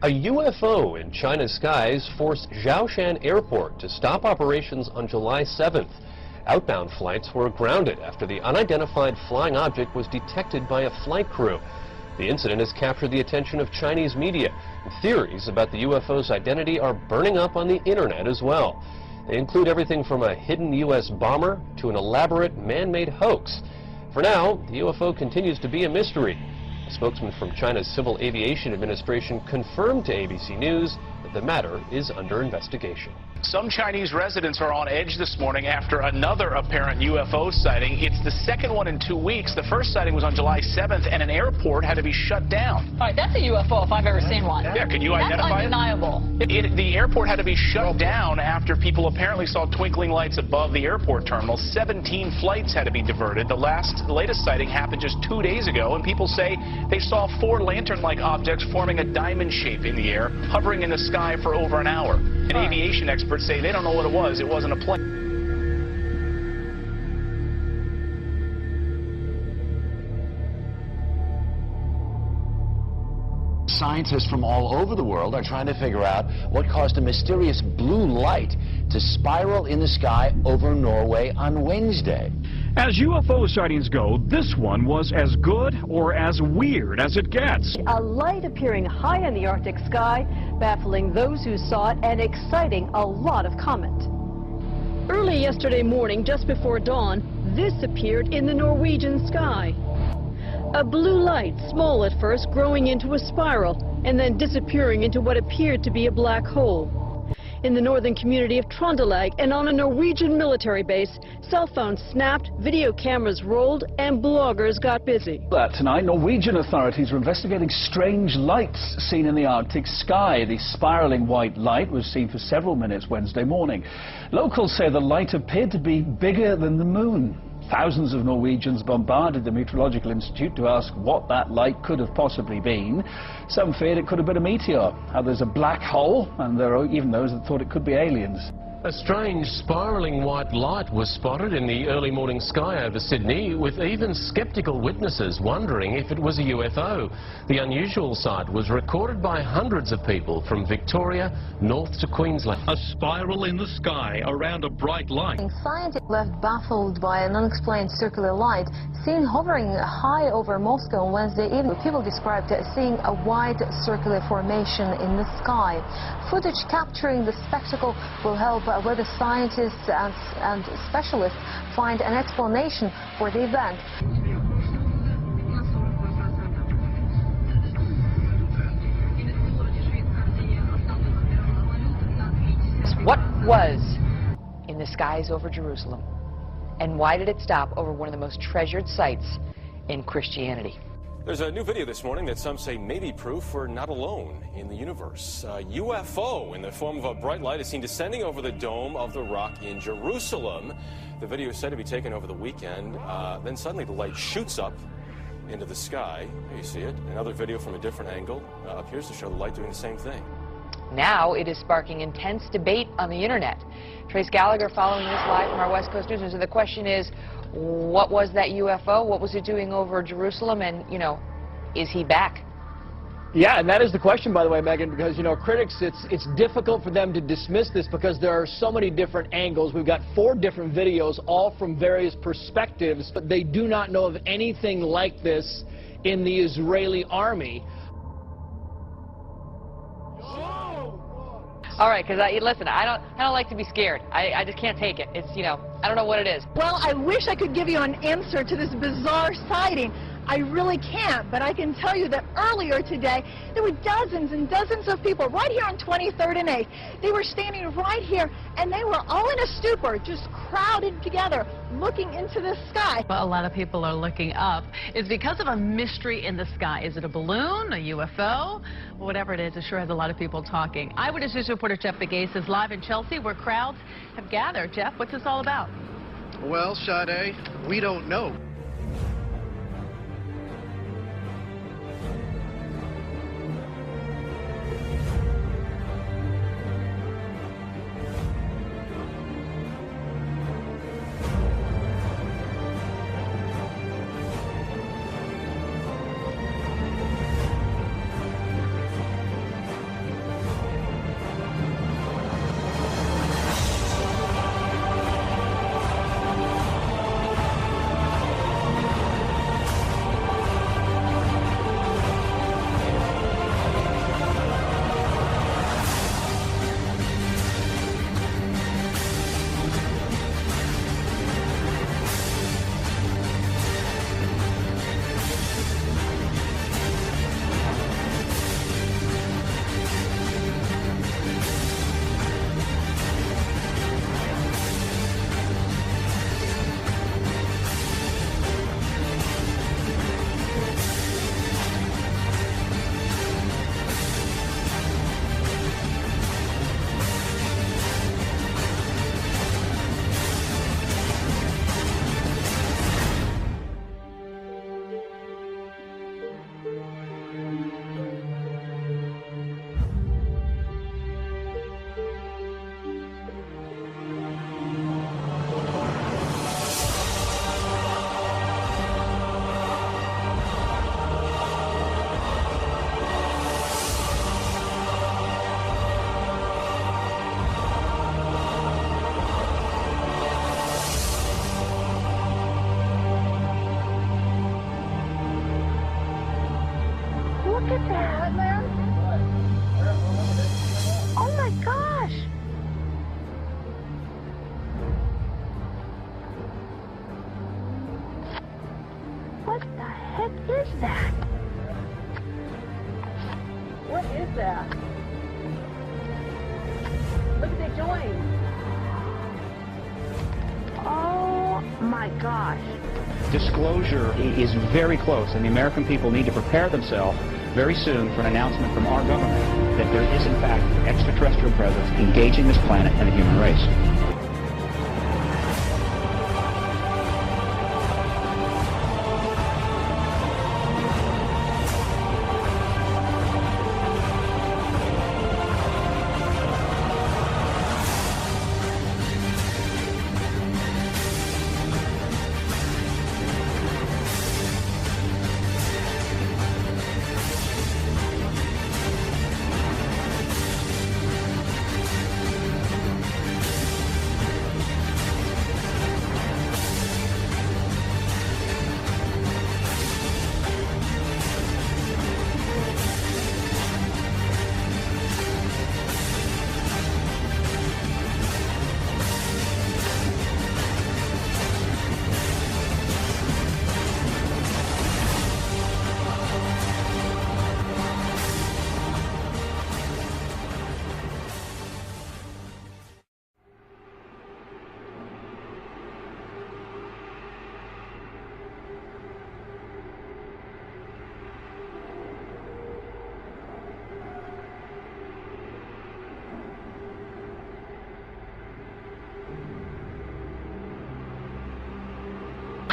A UFO in China's skies forced Zhoushan Airport to stop operations on July 7th. Outbound flights were grounded after the unidentified flying object was detected by a flight crew. The incident has captured the attention of Chinese media. Theories about the UFO's identity are burning up on the internet as well. They include everything from a hidden U.S. bomber to an elaborate man-made hoax. For now, the UFO continues to be a mystery. A spokesman from China's Civil Aviation Administration confirmed to ABC News that the matter is under investigation. Some Chinese residents are on edge this morning after another apparent UFO sighting. It's the second one in 2 weeks. The first sighting was on July 7th, and an airport had to be shut down. All right, that's a UFO if I've ever seen one. Yeah, can you identify it? That's undeniable. The airport had to be shut down after people apparently saw twinkling lights above the airport terminal. 17 flights had to be diverted. The latest sighting happened just 2 days ago, and people say they saw 4 lantern-like objects forming a diamond shape in the air, hovering in the sky for over an hour. And aviation experts say they don't know what it was. It wasn't a plane. Scientists from all over the world are trying to figure out what caused a mysterious blue light to spiral in the sky over Norway on Wednesday. As UFO sightings go, this one was as good or as weird as it gets. A light appearing high in the Arctic sky, baffling those who saw it and exciting a lot of comment. Early yesterday morning, just before dawn, this appeared in the Norwegian sky. A blue light, small at first, growing into a spiral and then disappearing into what appeared to be a black hole. In the northern community of Trondelag and on a Norwegian military base, cell phones snapped, video cameras rolled, and bloggers got busy. Tonight, Norwegian authorities are investigating strange lights seen in the Arctic sky. The spiraling white light was seen for several minutes Wednesday morning. Locals say the light appeared to be bigger than the moon. Thousands of Norwegians bombarded the Meteorological Institute to ask what that light could have possibly been. Some feared it could have been a meteor, others a black hole, and there are even those that thought it could be aliens. A strange spiraling white light was spotted in the early morning sky over Sydney, with even skeptical witnesses wondering if it was a UFO. The unusual sight was recorded by hundreds of people from Victoria north to Queensland. A spiral in the sky around a bright light. Scientists left baffled by an unexplained circular light seen hovering high over Moscow on Wednesday evening. People described seeing a wide circular formation in the sky. Footage capturing the spectacle will help whether scientists and specialists find an explanation for the event. What was in the skies over Jerusalem, and why did it stop over one of the most treasured sites in Christianity? There's a new video this morning that some say may be proof we're not alone in the universe. A UFO in the form of a bright light is seen descending over the Dome of the Rock in Jerusalem. The video is said to be taken over the weekend. Then suddenly the light shoots up into the sky. Here you see it. Another video from a different angle appears to show the light doing the same thing. Now it is sparking intense debate on the internet. Trace Gallagher following this live from our West Coast News. So the question is, what was that UFO? What was it doing over Jerusalem? And, you know, is he back? Yeah, and that is the question, by the way, Megan, because, you know, critics, it's difficult for them to dismiss this because there are so many different angles. We've got 4 different videos, all from various perspectives, but they do not know of anything like this in the Israeli army. All right, because listen, I don't like to be scared. I just can't take it. It's, you know, I don't know what it is. Well, I wish I could give you an answer to this bizarre sighting. I really can't, but I can tell you that earlier today, there were dozens and dozens of people right here on 23rd and 8th. They were standing right here, and they were all in a stupor, just crowded together, looking into the sky. Well, a lot of people are looking up. It's because of a mystery in the sky. Is it a balloon, a UFO? Whatever it is, it sure has a lot of people talking. Eyewitness News reporter Jeff Begase is live in Chelsea, where crowds have gathered. Jeff, what's this all about? Well, Sade, we don't know. is that? What is that? Look at the joint. Oh my gosh. Disclosure is very close, and the American people need to prepare themselves very soon for an announcement from our government that there is, in fact, an extraterrestrial presence engaging this planet and the human race.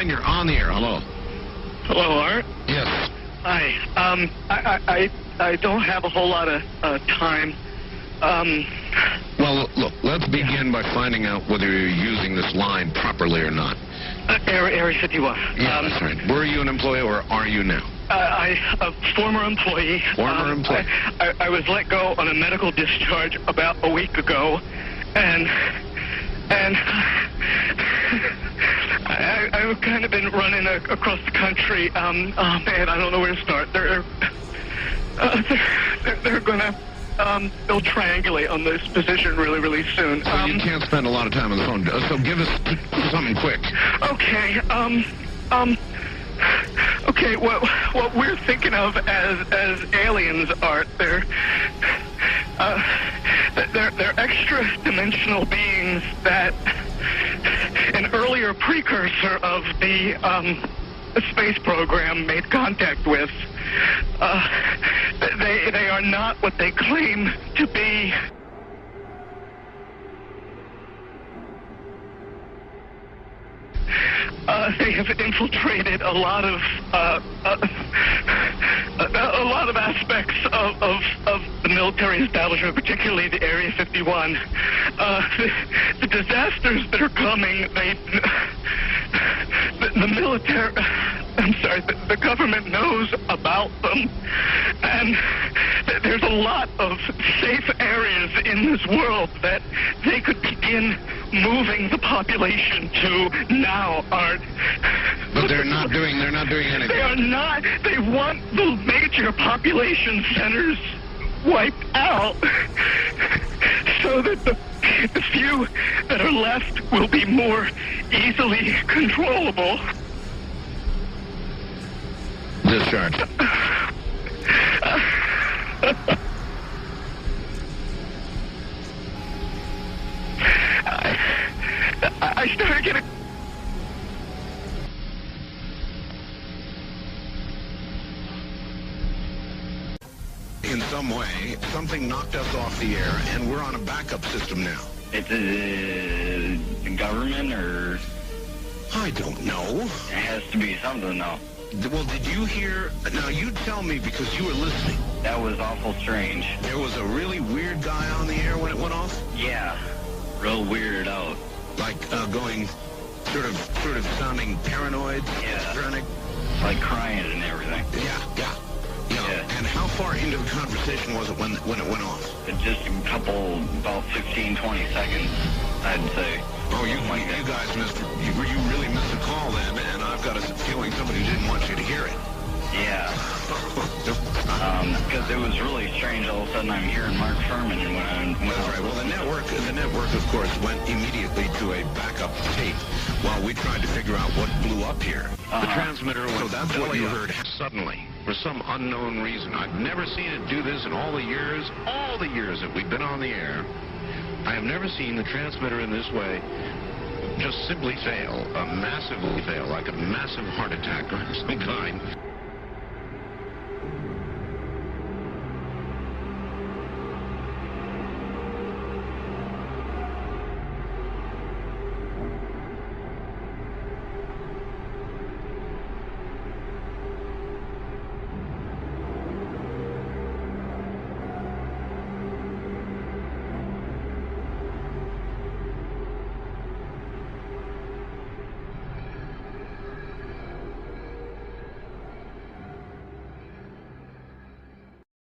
You're on the air. Hello. Hello, Art. Yes. Hi. I don't have a whole lot of time. Well, look, let's begin by finding out whether you're using this line properly or not. Area 51. Yeah, that's right. Were you an employee or are you now? A former employee. Former employee. I was let go on a medical discharge about a week ago, and I've kind of been running across the country. Oh man, I don't know where to start. They're gonna they'll triangulate on this position really soon. So you can't spend a lot of time on the phone. So give us something quick. Okay. Okay. What we're thinking of as aliens, Art, they're extra-dimensional beings that an earlier precursor of the space program made contact with. They are not what they claim to be. They have infiltrated a lot of aspects of the military establishment, particularly the Area 51. The disasters that are coming, the military, I'm sorry, the government knows about them, and there's a lot of safe areas in this world that they could begin moving the population to now, Art. But they're not doing anything. They are not. They want the major population centers wiped out so that the few that are left will be more easily controllable. Discharge. I started getting... In some way, something knocked us off the air, and we're on a backup system now. It's the government, or... I don't know. It has to be something, though. Well, did you hear... Now, you tell me because you were listening. That was awful strange. There was a really weird guy on the air when it went off? Yeah. Real weirded out. Like, going sort of sounding paranoid? Yeah. Schizophrenic? Like crying and everything. Yeah. And how far into the conversation was it when it went off? Just a couple, about 15, 20 seconds, I'd say. Oh, you guys missed... You really missed a call then, and I've got a feeling somebody didn't want you to hear it. Yeah. Because it was really strange. All of a sudden, I'm hearing Mark Furman when That's right. Well, the network, of course, went immediately to a backup tape while we tried to figure out what blew up here. The transmitter went. So that's what you heard suddenly, for some unknown reason. I've never seen it do this in all the years that we've been on the air. I have never seen the transmitter in this way just simply fail, massively fail, like a massive heart attack or some kind.